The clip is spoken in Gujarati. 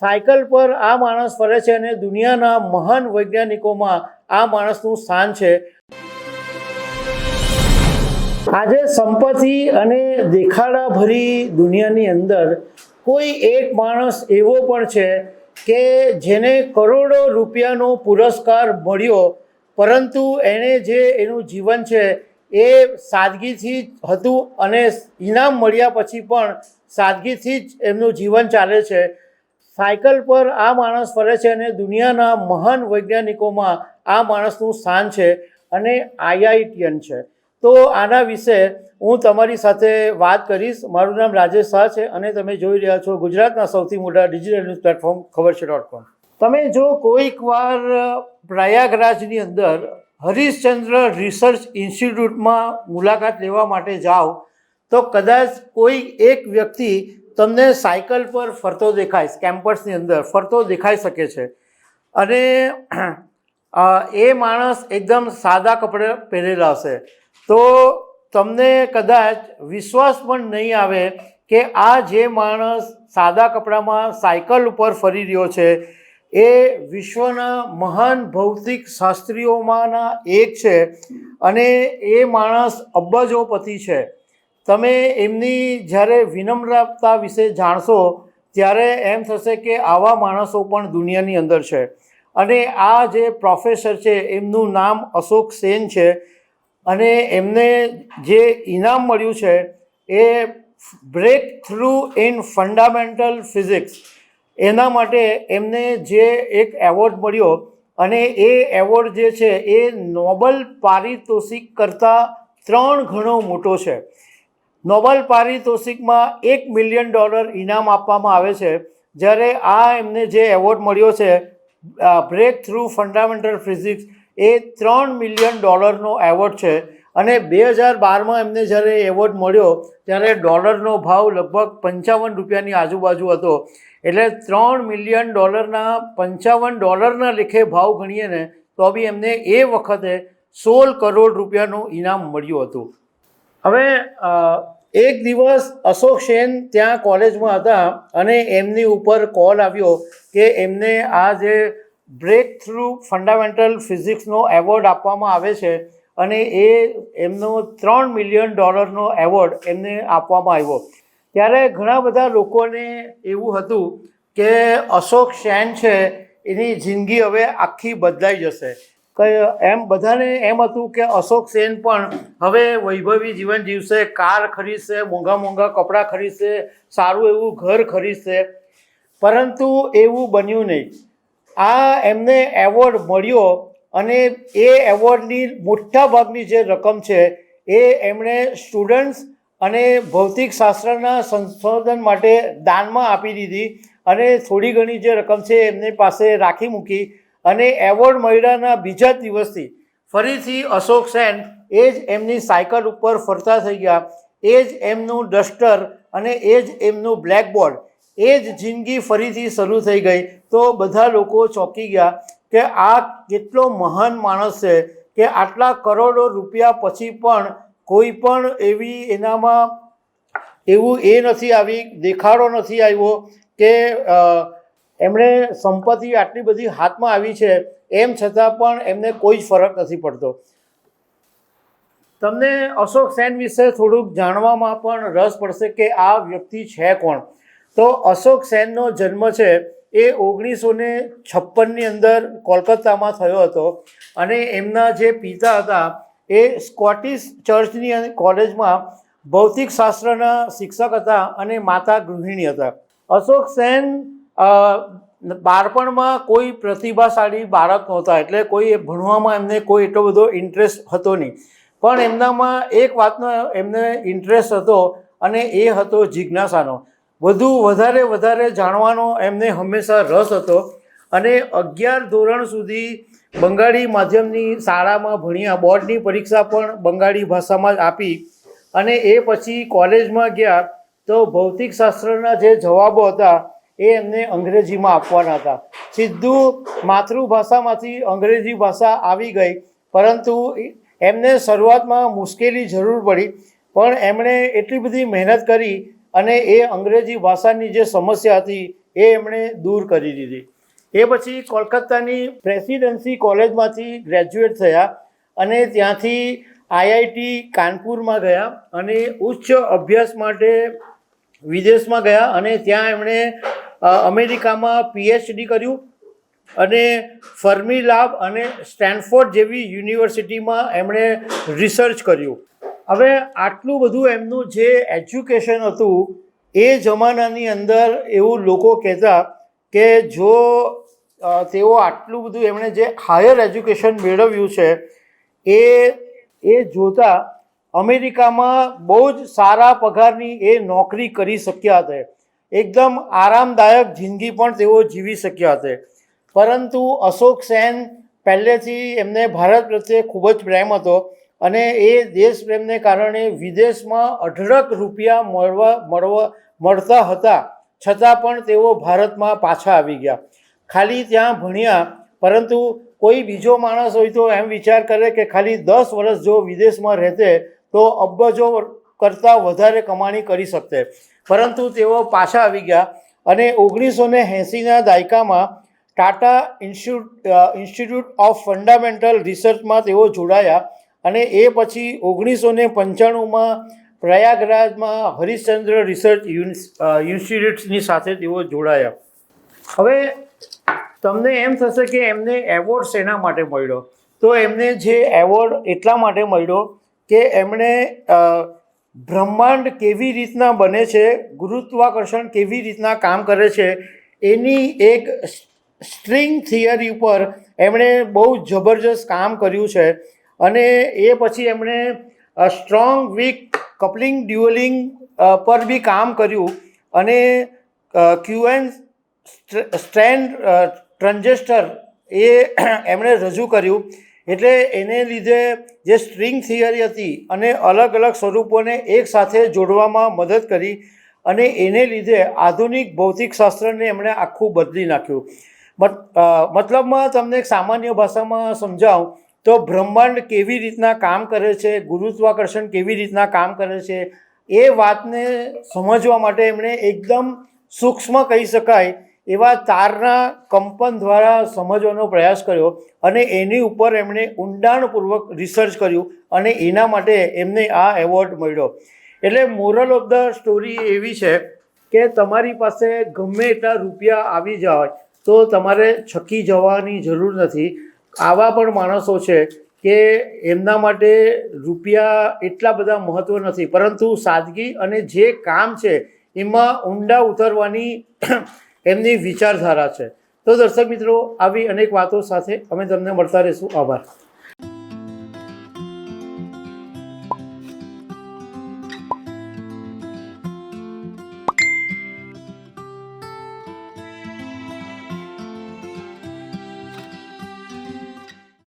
સાયકલ પર આ માણસ ફરે છે અને દુનિયાના મહાન વૈજ્ઞાનિકોમાં આ માણસનું સ્થાન છે. આજે સંપત્તિ અને દેખાડા ભરી દુનિયાની અંદર કોઈ એક માણસ એવો પણ છે કે જેને કરોડો રૂપિયાનો પુરસ્કાર મળ્યો, પરંતુ એણે જે એનું જીવન છે એ સાદગીથી જ હતું અને ઇનામ મળ્યા પછી પણ સાદગીથી જ એમનું જીવન ચાલે છે. સાયકલ પર આ માણસ ફરે છે અને દુનિયાના મહાન વૈજ્ઞાનિકોમાં આ માણસનું સ્થાન છે અને આઈઆઈટીયન છે. તો આના વિશે હું તમારી સાથે વાત કરીશ. મારું નામ રાજેશ શાહ છે અને તમે જોઈ રહ્યા છો ગુજરાતના સૌથી મોટા ડિજિટલ ન્યૂઝ પ્લેટફોર્મ ખબરછે.com. તમે જો કોઈક વાર પ્રયાગરાજની અંદર હરીશચંદ્ર રિસર્ચ ઇન્સ્ટિટ્યૂટમાં મુલાકાત લેવા માટે જાઓ તો કદાચ કોઈ એક વ્યક્તિ તમને સાયકલ પર ફરતો દેખાય, કેમ્પસની અંદર ફરતો દેખાઈ શકે છે અને એ માણસ એકદમ સાદા કપડાં પહેરેલા હશે. તો તમને કદાચ વિશ્વાસ પણ નહીં આવે કે આ જે માણસ સાદા કપડામાં સાયકલ ઉપર ફરી રહ્યો છે એ વિશ્વના મહાન ભૌતિક શાસ્ત્રીઓમાંના એક છે અને એ માણસ અબજોપતિ છે. તમે એમની જ્યારે વિનમ્રતા વિશે જાણશો ત્યારે એમ થશે કે આવા માણસો પણ દુનિયાની અંદર છે. અને આ જે પ્રોફેસર છે એમનું નામ અશોક સેન છે અને એમને જે ઇનામ મળ્યું છે એ breakthrough in fundamental physics, એના માટે એમને જે એક એવોર્ડ મળ્યો અને એ એવોર્ડ જે છે એ નોબલ પારિતોષિક કરતાં 3 ગણો મોટો છે. નોબલ પારિતોષિકમાં $1 મિલિયન ઇનામ આપવામાં આવે છે, જ્યારે આ એમને જે એવોર્ડ મળ્યો છે બ્રેક થ્રુ ફંડામેન્ટલ ફિઝિક્સ એ $3 મિલિયન એવોર્ડ છે. અને 2012માં એમને જ્યારે એવોર્ડ મળ્યો ત્યારે ડોલરનો ભાવ લગભગ 55 રૂપિયાની આજુબાજુ હતો. એટલે $3 મિલિયન $55 લેખે ભાવ ગણીએ ને તો બી એમને એ વખતે 16 કરોડ રૂપિયાનું ઇનામ મળ્યું હતું. હવે એક દિવસ અશોક સેન ત્યાં કોલેજમાં હતા અને એમની ઉપર કોલ આવ્યો કે એમને આ જે બ્રેક થ્રુ ફંડામેન્ટલ ફિઝિક્સનો એવોર્ડ આપવામાં આવે છે અને એ એમનો $3 મિલિયન એવોર્ડ એમને આપવામાં આવ્યો. ત્યારે ઘણા બધા લોકોને એવું હતું કે અશોક સેન છે એની જિંદગી હવે આખી બદલાઈ જશે. એમ બધાને એમ હતું કે અશોક સેન પણ હવે વૈભવી જીવન જીવશે, કાર ખરીદશે, મોંઘા મોંઘા કપડાં ખરીદશે, સારું એવું ઘર ખરીદશે, પરંતુ એવું બન્યું નહીં. આ એમને એવોર્ડ મળ્યો અને એ એવોર્ડની મોટા ભાગની જે રકમ છે એ એમણે સ્ટુડન્ટ્સ અને ભૌતિક શાસ્ત્રના સંશોધન માટે દાનમાં આપી દીધી અને થોડી ઘણી જે રકમ છે એમની પાસે રાખી મૂકી. અને એવોર્ડ મળ્યાના બીજા દિવસથી ફરીથી અશોક સેન એ જ એમની સાયકલ ઉપર ફરતા થઈ ગયા, એ જ એમનું ડસ્ટર અને એ જ એમનું બ્લેકબોર્ડ, એ જ જિંદગી ફરીથી શરૂ થઈ ગઈ. તો બધા લોકો ચોંકી ગયા કે આ કેટલો મહાન માણસ છે કે આટલા કરોડો રૂપિયા પછી પણ કોઈ પણ એવી એનામાં એવું એ નથી આવી, દેખાડો નથી આવ્યો કે એમણે સંપત્તિ આટલી બધી હાથમાં આવી છે એમ છતાં પણ એમને કોઈ જ ફરક નથી પડતો. તમને અશોક સેન વિશે થોડુંક જાણવામાં પણ રસ પડશે કે આ વ્યક્તિ છે કોણ. તો અશોક સેનનો જન્મ છે એ 1956ની અંદર કોલકાતામાં થયો હતો અને એમના જે પિતા હતા એ સ્કોટિશ ચર્ચની કોલેજમાં ભૌતિક શાસ્ત્રના શિક્ષક હતા અને માતા ગૃહિણી હતા. અશોક સેન બાળપણમાં કોઈ પ્રતિભાશાળી બાળક નહોતા, એટલે કોઈ ભણવામાં એમને કોઈ એટલો બધો ઇન્ટરેસ્ટ હતો નહીં, પણ એમનામાં એક વાતનો એમને ઇન્ટરેસ્ટ હતો અને એ હતો જિજ્ઞાસાનો. વધારે જાણવાનો એમને હંમેશા રસ હતો અને 11 ધોરણ સુધી બંગાળી માધ્યમની શાળામાં ભણ્યા, બોર્ડની પરીક્ષા પણ બંગાળી ભાષામાં જ આપી અને એ પછી કોલેજમાં ગયા તો ભૌતિક શાસ્ત્રના જે જવાબો હતા એ એમને અંગ્રેજીમાં આપવાના હતા. સીધું માતૃભાષામાંથી અંગ્રેજી ભાષા આવી ગઈ, પરંતુ એમને શરૂઆતમાં મુશ્કેલી જરૂર પડી, પણ એમણે એટલી બધી મહેનત કરી અને એ અંગ્રેજી ભાષાની જે સમસ્યા હતી એ એમણે દૂર કરી દીધી. એ પછી કોલકાતાની પ્રેસિડેન્સી કોલેજમાંથી ગ્રેજ્યુએટ થયા અને ત્યાંથી આઈઆઈટી કાનપુરમાં ગયા અને ઉચ્ચ અભ્યાસ માટે વિદેશમાં ગયા અને ત્યાં એમણે અમેરિકામાં પીએચડી કર્યું અને ફર્મી લેબ અને સ્ટેનફોર્ડ જેવી યુનિવર્સિટીમાં એમણે રિસર્ચ કર્યું. હવે આટલું બધું એમનું જે એજ્યુકેશન હતું એ જમાનાની અંદર એવું લોકો કહેતા કે જો તેઓ આટલું બધું એમણે જે હાયર એજ્યુકેશન મેળવ્યું છે એ જોતા અમેરિકામાં બહુ જ સારા પગારની એ નોકરી કરી શક્યા હતા, એકદમ આરામદાયક જિંદગી પણ તેઓ જીવી શક્યા હતા. પરંતુ અશોક સેન પહેલેથી એમને ભારત પ્રત્યે ખૂબ જ પ્રેમ હતો અને એ દેશ પ્રેમને કારણે વિદેશમાં અઢળક રૂપિયા મળતા હતા છતાં પણ તેઓ ભારતમાં પાછા આવી ગયા. ખાલી ત્યાં ભણ્યા, પરંતુ કોઈ બીજો માણસ હોય તો એમ વિચાર કરે કે ખાલી 10 વર્ષ જો વિદેશમાં રહેતે તો અબજો કરતાં વધારે કમાણી કરી શકતે, પરંતુ તેઓ પાછા આવી ગયા અને 1980ના દાયકામાં ટાટા ઇન્સ્ટિટ્યૂટ ઓફ ફંડામેન્ટલ રિસર્ચમાં તેઓ જોડાયા અને એ પછી 1995માં પ્રયાગરાજમાં હરિશ્ચંદ્ર રિસર્ચ ઇન્સ્ટિટ્યૂટની સાથે તેઓ જોડાયા. હવે તમને એમ થશે કે એમને એવોર્ડ શેના માટે મળ્યો? તો એમને જે એવોર્ડ એટલા માટે મળ્યો કે એમણે બ્રહ્માંડ કેવી રીતના બને છે, ગુરુત્વાકર્ષણ કેવી રીતના કામ કરે છે એની એક સ્ટ્રિંગ થિયરી ઉપર એમણે બહુ જબરજસ્ત કામ કર્યું છે અને એ પછી એમણે સ્ટ્રોંગ વીક કપલિંગ ડ્યુઅલિંગ પર બી કામ કર્યું અને ક્યુએન સ્ટ્રેન્ડ ટ્રાન્ઝિસ્ટર એ એમણે રજૂ કર્યું. એટલે એને લીધે જે સ્ટ્રિંગ થિયરી હતી અને અલગ અલગ સ્વરૂપોને એકસાથે જોડવામાં મદદ કરી અને એને લીધે આધુનિક ભૌતિકશાસ્ત્રને એમણે આખું બદલી નાખ્યું. મતલબમાં તમને એક સામાન્ય ભાષામાં સમજાવું તો બ્રહ્માંડ કેવી રીતના કામ કરે છે, ગુરુત્વાકર્ષણ કેવી રીતના કામ કરે છે એ વાતને સમજવા માટે એમણે એકદમ સૂક્ષ્મ કહી શકાય એવા તારના કંપન દ્વારા સમજવાનો પ્રયાસ કર્યો અને એની ઉપર એમણે ઊંડાણપૂર્વક રિસર્ચ કર્યું અને એના માટે એમને આ એવોર્ડ મળ્યો. એટલે મોરલ ઓફ ધ સ્ટોરી એવી છે કે તમારી પાસે ગમે એટલા રૂપિયા આવી જાય તો તમારે છકી જવાની જરૂર નથી. આવા પણ માણસો છે કે એમના માટે રૂપિયા એટલા બધા મહત્ત્વ નથી, પરંતુ સાદગી અને જે કામ છે એમાં ઊંડા ઉતરવાની એમની વિચારધારા છે. તો દર્શક મિત્રો, આવી અનેક વાતો સાથે અમે તમને મળતા રહીશું. આભાર.